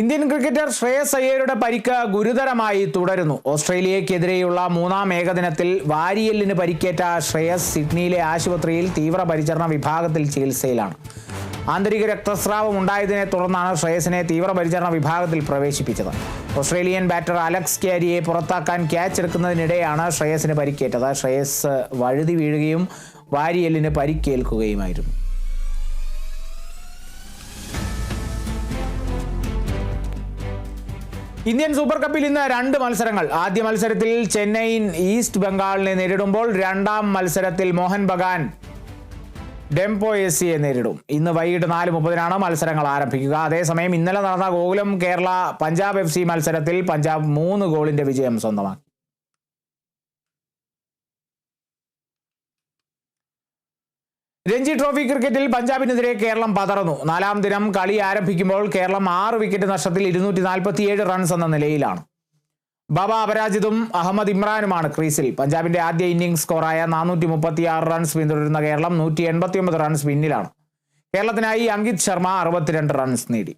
Indian cricketer Shreyas അയ്യരുടെ പരിക്ക് ഗുരുതരമായി തുടരുന്നു. ഓസ്ട്രേലിയക്കെതിരെയുള്ള മൂന്നാം ഏകദിനത്തിൽ വാരിയെല്ലിന് പരിക്കേറ്റ ശ്രേയസ് സിഡ്നിയിലെ ആശുപത്രിയിൽ തീവ്രപരിചരണ വിഭാഗത്തിൽ ചികിത്സയിലാണ്. ആന്തരിക രക്തസ്രാവം ഉണ്ടായതിനെ തുടർന്നാണ് ശ്രേയസിനെ തീവ്രപരിചരണ വിഭാഗത്തിൽ പ്രവേശിപ്പിച്ചത്. ഓസ്ട്രേലിയൻ ബാറ്റർ അലക്സ് ക്യാരിയെ പുറത്താക്കാൻ ക്യാച്ച് എടുക്കുന്നതിനിടെയാണ് ശ്രേയസിന് പരിക്കേറ്റത്. ശ്രേയസ് വഴുതി വീഴുകയും വാരിയെല്ലിന് പരിക്കേൽക്കുകയുമായിരുന്നു. ഇന്ത്യൻ സൂപ്പർ കപ്പിൽ ഇന്ന് 2 മത്സരങ്ങൾ. ആദ്യ മത്സരത്തിൽ ചെന്നൈയിൻ ഈസ്റ്റ് ബംഗാളിനെ നേരിടുമ്പോൾ രണ്ടാം മത്സരത്തിൽ മോഹൻ ബഗാൻ ഡെംപോയസിയെ നേരിടും. ഇന്ന് വൈകിട്ട് 4:30 മത്സരങ്ങൾ ആരംഭിക്കുക. അതേസമയം ഇന്നലെ നടന്ന ഗോകുലം കേരള പഞ്ചാബ് FC മത്സരത്തിൽ പഞ്ചാബ് 3 ഗോളിന്റെ വിജയം സ്വന്തമാക്കി. രഞ്ജി ട്രോഫി ക്രിക്കറ്റിൽ പഞ്ചാബിനെതിരെ കേരളം പതറുന്നു. 4ാം ദിനം കളി ആരംഭിക്കുമ്പോൾ കേരളം 6 വിക്കറ്റ് നഷ്ടത്തിൽ 247 റൺസ് എന്ന നിലയിലാണ്. ബാബ അപരാജിതും അഹമ്മദ് ഇമ്രാനുമാണ് ക്രീസിൽ. പഞ്ചാബിന്റെ ആദ്യ ഇന്നിംഗ്സ് സ്കോറായ 436 റൺസ് പിന്തുടരുന്ന കേരളം 189 റൺസ് പിന്നിലാണ്. കേരളത്തിനായി അങ്കിത് ശർമ്മ 62 റൺസ് നേടി.